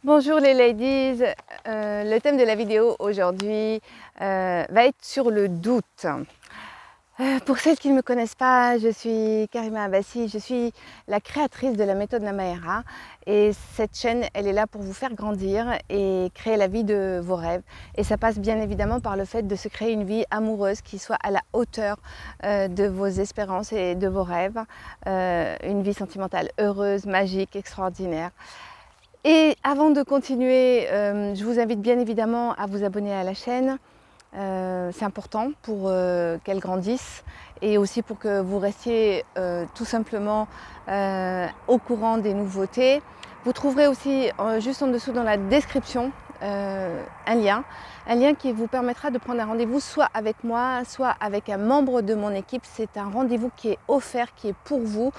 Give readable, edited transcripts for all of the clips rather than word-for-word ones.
Bonjour les ladies, le thème de la vidéo aujourd'hui va être sur le doute. Pour celles qui ne me connaissent pas, je suis Karima Abbassi, je suis la créatrice de la méthode Namaera et cette chaîne, elle est là pour vous faire grandir et créer la vie de vos rêves. Et ça passe bien évidemment par le fait de se créer une vie amoureuse qui soit à la hauteur de vos espérances et de vos rêves, une vie sentimentale heureuse, magique, extraordinaire. Et avant de continuer, je vous invite bien évidemment à vous abonner à la chaîne. C'est important pour qu'elle grandisse et aussi pour que vous restiez tout simplement au courant des nouveautés. Vous trouverez aussi juste en dessous dans la description un lien qui vous permettra de prendre un rendez-vous soit avec moi, soit avec un membre de mon équipe. C'est un rendez-vous qui est offert, qui est pour vous.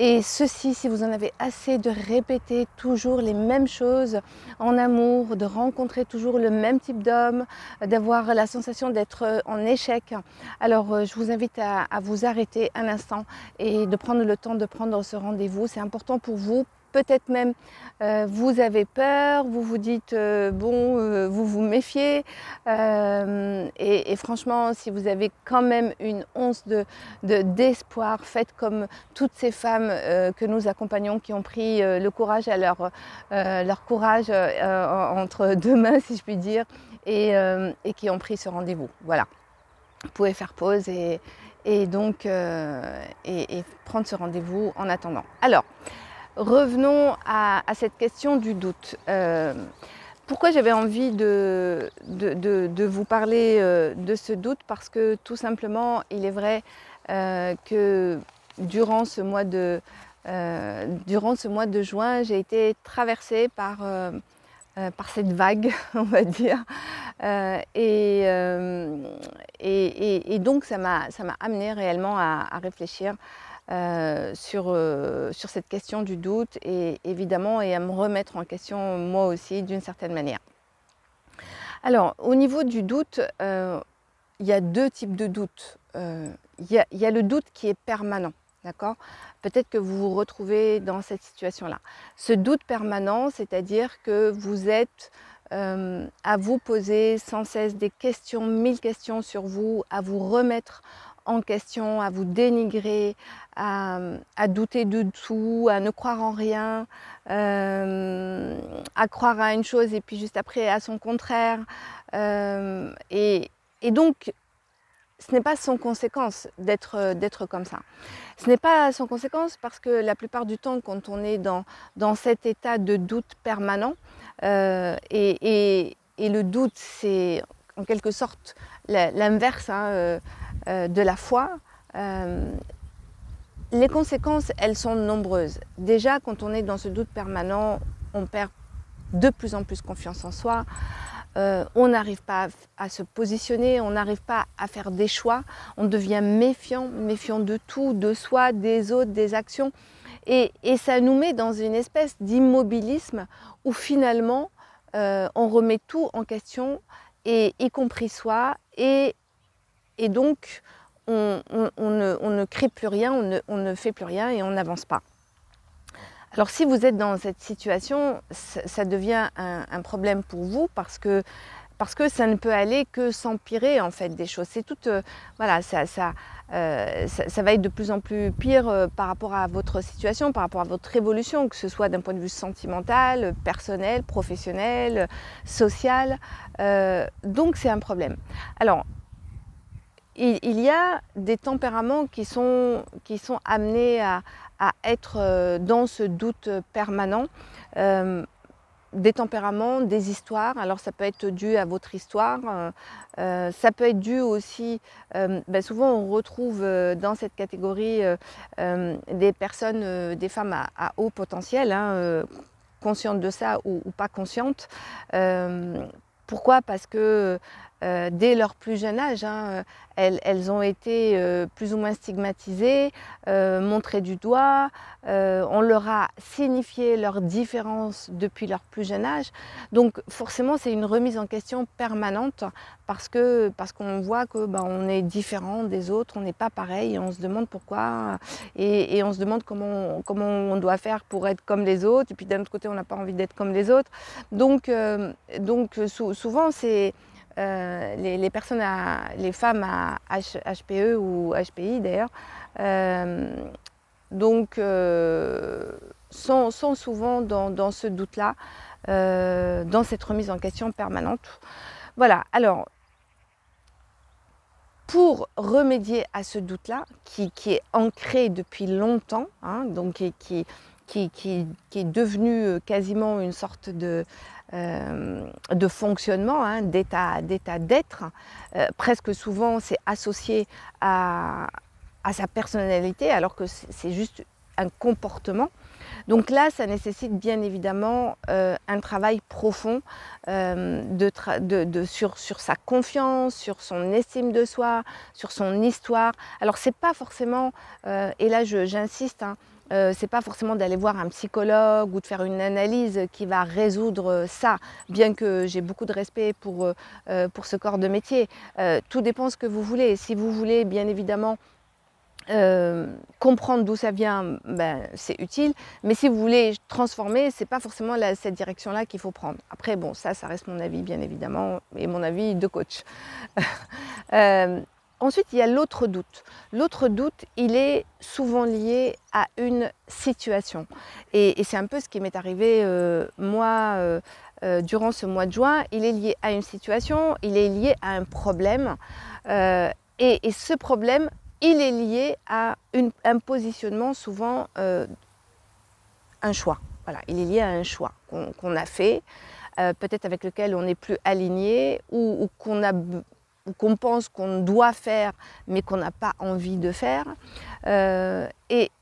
Et ceci, si vous en avez assez de répéter toujours les mêmes choses en amour, de rencontrer toujours le même type d'homme, d'avoir la sensation d'être en échec, alors je vous invite à vous arrêter un instant et de prendre le temps de prendre ce rendez-vous. C'est important pour vous. Peut-être même vous avez peur, vous vous dites vous vous méfiez et franchement si vous avez quand même une once d'espoir, faites comme toutes ces femmes que nous accompagnons qui ont pris le courage à leur courage entre deux mains si je puis dire et qui ont pris ce rendez-vous. Voilà, vous pouvez faire pause et donc prendre ce rendez-vous en attendant. Alors, revenons à cette question du doute. Pourquoi j'avais envie de vous parler de ce doute? Parce que tout simplement, il est vrai que durant ce mois de juin, j'ai été traversée par cette vague, on va dire. Et donc, ça m'a amené réellement à réfléchir sur cette question du doute et évidemment et à me remettre en question moi aussi d'une certaine manière. Alors au niveau du doute, il y a deux types de doutes. Il y a le doute qui est permanent, d'accord? Peut-être que vous vous retrouvez dans cette situation-là. Ce doute permanent, c'est-à-dire que vous êtes à vous poser sans cesse des questions, 1000 questions sur vous, à vous remettre en question, à vous dénigrer, à douter de tout, à ne croire en rien, à croire à une chose et puis juste après à son contraire. Et donc, ce n'est pas sans conséquence d'être comme ça. Ce n'est pas sans conséquence parce que la plupart du temps, quand on est dans cet état de doute permanent, et le doute, c'est en quelque sorte l'inverse de la foi, les conséquences, elles sont nombreuses. Déjà, quand on est dans ce doute permanent, on perd de plus en plus confiance en soi. On n'arrive pas à se positionner, on n'arrive pas à faire des choix, on devient méfiant de tout, de soi, des autres, des actions. Et ça nous met dans une espèce d'immobilisme où finalement on remet tout en question, y compris soi, et donc on ne crée plus rien, on ne fait plus rien et on n'avance pas. Alors si vous êtes dans cette situation, ça devient un problème pour vous parce que ça ne peut aller que s'empirer en fait des choses. C'est tout, voilà, ça va être de plus en plus pire par rapport à votre situation, par rapport à votre évolution, que ce soit d'un point de vue sentimental, personnel, professionnel, social. Donc c'est un problème. Alors, il y a des tempéraments qui sont amenés à être dans ce doute permanent. Des tempéraments, des histoires. Alors ça peut être dû à votre histoire, ça peut être dû aussi, souvent on retrouve dans cette catégorie des personnes, des femmes à haut potentiel, conscientes de ça ou pas conscientes. Pourquoi? Parce que dès leur plus jeune âge, hein. Elles ont été plus ou moins stigmatisées, montrées du doigt, on leur a signifié leurs différences depuis leur plus jeune âge. Donc forcément, c'est une remise en question permanente parce qu'on voit que on est différent des autres, on n'est pas pareil et on se demande pourquoi et on se demande comment on doit faire pour être comme les autres et puis d'un autre côté, on n'a pas envie d'être comme les autres. Donc souvent, c'est les personnes, les femmes à HPE ou HPI d'ailleurs, sont souvent dans ce doute-là, dans cette remise en question permanente. Voilà, alors, pour remédier à ce doute-là, qui est ancré depuis longtemps, hein, donc qui est devenu quasiment une sorte de fonctionnement, hein, d'état d'être, presque souvent c'est associé à sa personnalité alors que c'est juste un comportement. Donc là, ça nécessite bien évidemment un travail profond sur sa confiance, sur son estime de soi, sur son histoire. Alors c'est pas forcément, et là j'insiste, hein, c'est pas forcément d'aller voir un psychologue ou de faire une analyse qui va résoudre ça, bien que j'ai beaucoup de respect pour ce corps de métier. Tout dépend de ce que vous voulez. Si vous voulez bien évidemment comprendre d'où ça vient, c'est utile, mais si vous voulez transformer, c'est pas forcément cette direction-là qu'il faut prendre. Après, bon, ça reste mon avis, bien évidemment, et mon avis de coach. Ensuite, il y a l'autre doute. L'autre doute, il est souvent lié à une situation. Et c'est un peu ce qui m'est arrivé, moi, durant ce mois de juin. Il est lié à une situation, il est lié à un problème. Et ce problème, il est lié à un positionnement, souvent un choix. Voilà, il est lié à un choix qu'on a fait, peut-être avec lequel on n'est plus aligné ou qu'on pense qu'on doit faire mais qu'on n'a pas envie de faire. Et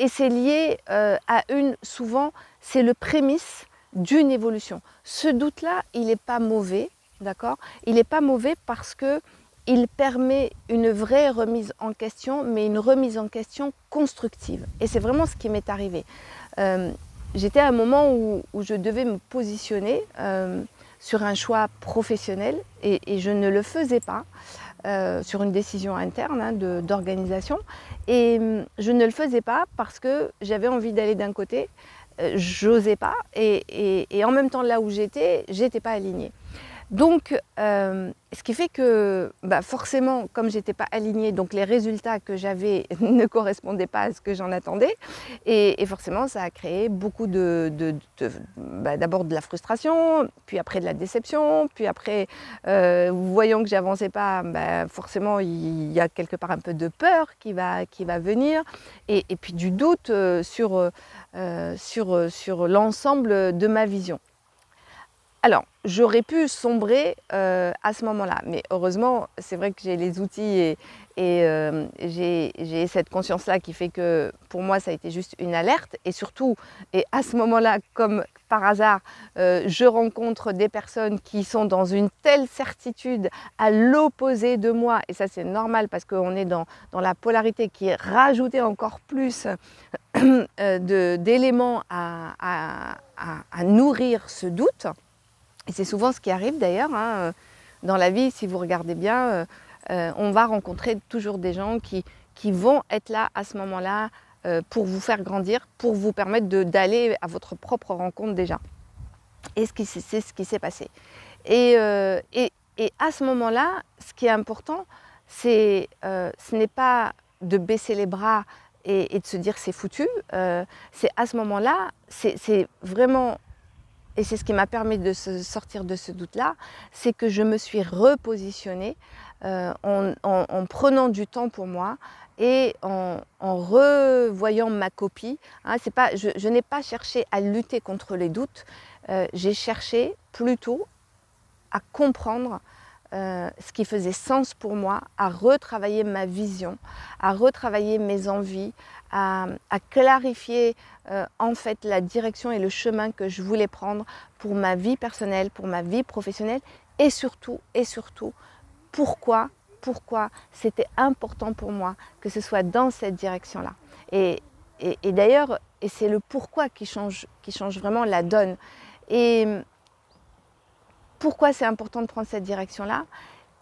c'est lié à souvent, c'est le prémisse d'une évolution. Ce doute-là, il n'est pas mauvais, d'accord? Il n'est pas mauvais parce que il permet une vraie remise en question, mais une remise en question constructive. Et c'est vraiment ce qui m'est arrivé. J'étais à un moment où je devais me positionner sur un choix professionnel et je ne le faisais pas sur une décision interne, hein, d'organisation. Et je ne le faisais pas parce que j'avais envie d'aller d'un côté, j'osais pas, et en même temps là où j'étais pas alignée. Donc, ce qui fait que forcément, comme j'étais pas alignée, donc les résultats que j'avais ne correspondaient pas à ce que j'en attendais. Et forcément, ça a créé beaucoup d'abord de la frustration, puis après de la déception, puis après, voyant que j'avançais pas, forcément, il y a quelque part un peu de peur qui va venir, et puis du doute sur l'ensemble de ma vision. Alors, j'aurais pu sombrer à ce moment-là, mais heureusement, c'est vrai que j'ai les outils et j'ai cette conscience-là qui fait que pour moi, ça a été juste une alerte. Et surtout, et à ce moment-là, comme par hasard, je rencontre des personnes qui sont dans une telle certitude à l'opposé de moi. Et ça, c'est normal parce qu'on est dans la polarité qui est rajoutée encore plus d'éléments à nourrir ce doute. Et c'est souvent ce qui arrive d'ailleurs, hein, dans la vie, si vous regardez bien, on va rencontrer toujours des gens qui vont être là à ce moment-là pour vous faire grandir, pour vous permettre d'aller à votre propre rencontre déjà. Et c'est ce qui s'est passé. Et à ce moment-là, ce qui est important, ce n'est pas de baisser les bras et de se dire c'est foutu. C'est à ce moment-là, c'est vraiment... Et c'est ce qui m'a permis de sortir de ce doute-là, c'est que je me suis repositionnée en prenant du temps pour moi et en revoyant ma copie. Hein, je n'ai pas cherché à lutter contre les doutes, j'ai cherché plutôt à comprendre ce qui faisait sens pour moi, à retravailler ma vision, à retravailler mes envies, à clarifier en fait la direction et le chemin que je voulais prendre pour ma vie personnelle, pour ma vie professionnelle et surtout, pourquoi c'était important pour moi que ce soit dans cette direction-là. Et d'ailleurs, c'est le pourquoi qui change vraiment la donne. Et pourquoi c'est important de prendre cette direction-là.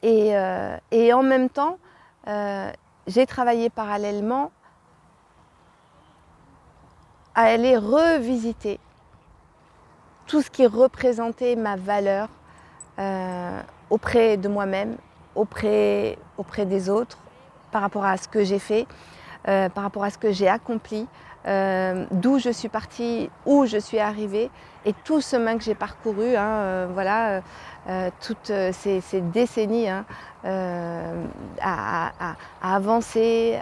Et en même temps, j'ai travaillé parallèlement à aller revisiter tout ce qui représentait ma valeur auprès de moi-même, auprès des autres, par rapport à ce que j'ai fait, par rapport à ce que j'ai accompli, d'où je suis partie, où je suis arrivée, et tout ce chemin que j'ai parcouru, voilà, toutes ces décennies à avancer,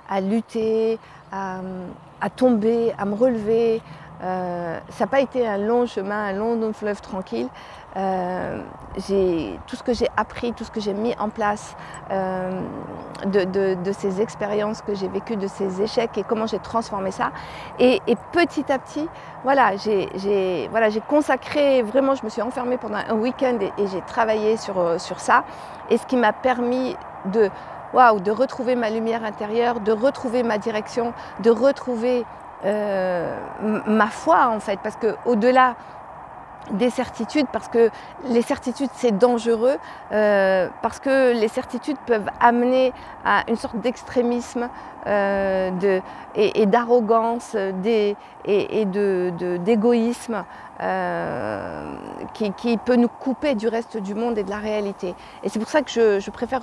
à lutter, à tomber, à me relever. Ça n'a pas été un long chemin, un long fleuve tranquille. Tout ce que j'ai appris, tout ce que j'ai mis en place, de ces expériences que j'ai vécues, de ces échecs, et comment j'ai transformé ça. Et petit à petit, voilà, j'ai consacré, vraiment, je me suis enfermée pendant un week-end et j'ai travaillé sur ça. Et ce qui m'a permis de retrouver ma lumière intérieure, de retrouver ma direction, de retrouver ma foi, en fait, parce qu'au-delà des certitudes, parce que les certitudes c'est dangereux, parce que les certitudes peuvent amener à une sorte d'extrémisme et d'arrogance et d'égoïsme qui peut nous couper du reste du monde et de la réalité. Et c'est pour ça que je préfère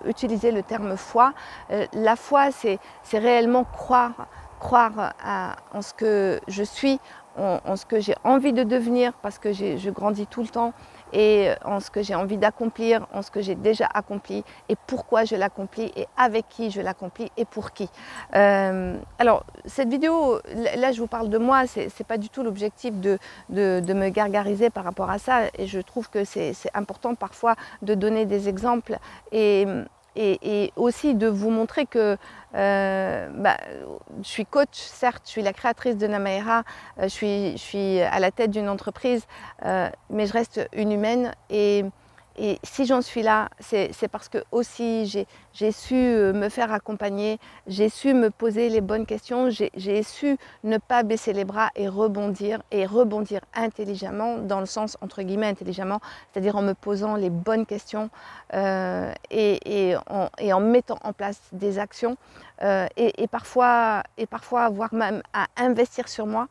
utiliser le terme foi. La foi, c'est réellement croire en ce que je suis, en ce que j'ai envie de devenir, parce que je grandis tout le temps, et en ce que j'ai envie d'accomplir, en ce que j'ai déjà accompli, et pourquoi je l'accomplis, et avec qui je l'accomplis, et pour qui. Alors, cette vidéo, là je vous parle de moi, c'est pas du tout l'objectif de me gargariser par rapport à ça, et je trouve que c'est important parfois de donner des exemples, et aussi de vous montrer que je suis coach, certes, je suis la créatrice de Namaera, je suis à la tête d'une entreprise, mais je reste une humaine, et si j'en suis là, c'est parce que aussi j'ai su me faire accompagner, j'ai su me poser les bonnes questions, j'ai su ne pas baisser les bras et rebondir intelligemment, dans le sens entre guillemets intelligemment, c'est-à-dire en me posant les bonnes questions et en mettant en place des actions et parfois voire même à investir sur moi.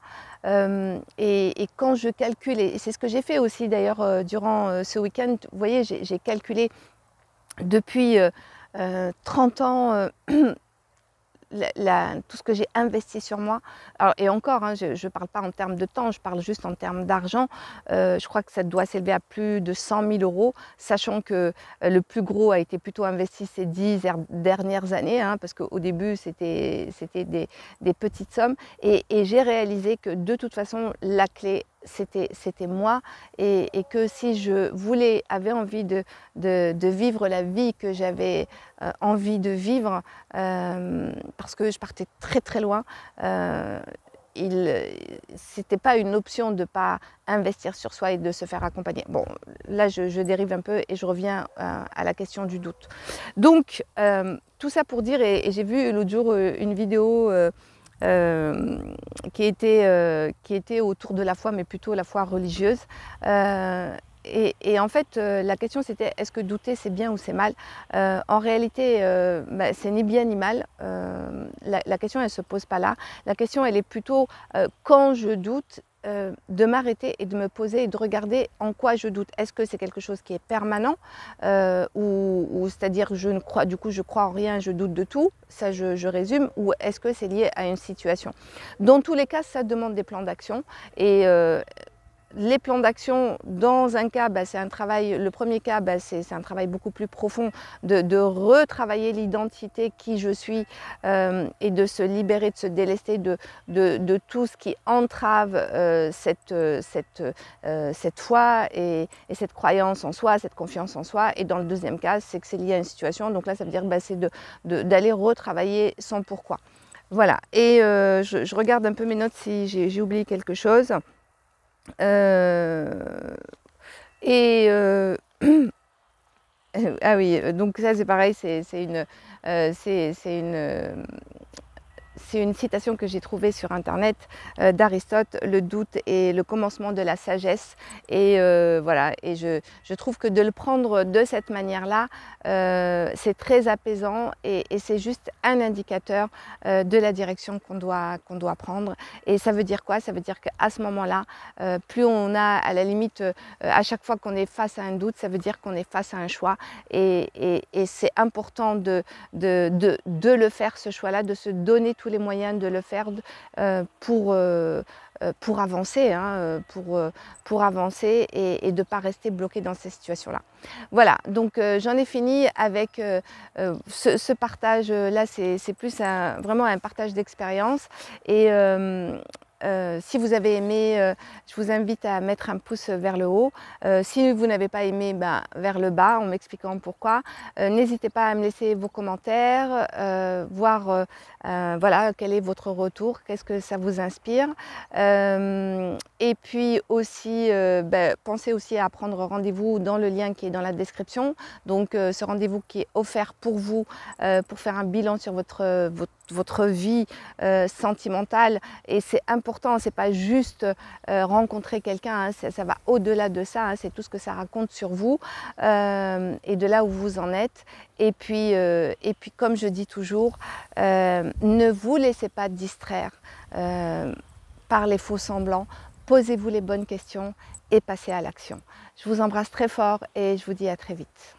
Et quand je calcule, et c'est ce que j'ai fait aussi d'ailleurs durant ce week-end, vous voyez, j'ai calculé depuis 30 ans tout ce que j'ai investi sur moi. Alors, et encore, je ne parle pas en termes de temps, je parle juste en termes d'argent. Je crois que ça doit s'élever à plus de 100 000 €, sachant que le plus gros a été plutôt investi ces 10 dernières années, parce qu'au début, c'était des petites sommes. Et j'ai réalisé que de toute façon, la clé, c'était moi, et que si je avais envie de vivre la vie que j'avais envie de vivre, parce que je partais très très loin, c'était pas une option de ne pas investir sur soi et de se faire accompagner. Bon, là je dérive un peu et je reviens à la question du doute. Donc tout ça pour dire, et j'ai vu l'autre jour une vidéo qui était autour de la foi, mais plutôt la foi religieuse. Et en fait, la question c'était, est-ce que douter c'est bien ou c'est mal? En réalité, c'est ni bien ni mal. La question elle ne se pose pas là. La question elle est plutôt, quand je doute, de m'arrêter et de me poser et de regarder en quoi je doute. Est-ce que c'est quelque chose qui est permanent, ou c'est-à-dire je crois en rien, je doute de tout, ça je résume, ou est-ce que c'est lié à une situation? Dans tous les cas, ça demande des plans d'action, et les plans d'action, dans un cas, c'est un travail, le premier cas, c'est un travail beaucoup plus profond de retravailler l'identité qui je suis, et de se libérer, de se délester de tout ce qui entrave cette foi et cette croyance en soi, cette confiance en soi. Et dans le deuxième cas, c'est que c'est lié à une situation, donc là ça veut dire c'est d'aller retravailler son pourquoi. Voilà, et je regarde un peu mes notes si j'ai oublié quelque chose. Et ah oui, donc ça c'est pareil, c'est une citation que j'ai trouvée sur internet d'Aristote: le doute est le commencement de la sagesse. Et voilà, et je trouve que de le prendre de cette manière-là, c'est très apaisant, et c'est juste un indicateur de la direction qu'on doit prendre. Et ça veut dire quoi? Ça veut dire qu'à ce moment-là, plus on a, à la limite, à chaque fois qu'on est face à un doute, ça veut dire qu'on est face à un choix. Et c'est important de le faire, ce choix-là, de se donner tous les moyens de le faire pour avancer, hein, pour avancer, et de ne pas rester bloqué dans ces situations-là. Voilà, donc j'en ai fini avec ce partage-là. C'est plus vraiment un partage d'expérience. Et si vous avez aimé, je vous invite à mettre un pouce vers le haut. Si vous n'avez pas aimé, vers le bas, en m'expliquant pourquoi. N'hésitez pas à me laisser vos commentaires, voir voilà, quel est votre retour, qu'est-ce que ça vous inspire. Et puis aussi, pensez aussi à prendre rendez-vous dans le lien qui est dans la description. Donc ce rendez-vous qui est offert pour vous, pour faire un bilan sur votre vie sentimentale. Et c'est important, c'est pas juste rencontrer quelqu'un, hein, ça va au-delà de ça, hein, c'est tout ce que ça raconte sur vous et de là où vous en êtes. Et puis comme je dis toujours, ne vous laissez pas distraire par les faux semblants. Posez-vous les bonnes questions et passez à l'action. Je vous embrasse très fort et je vous dis à très vite.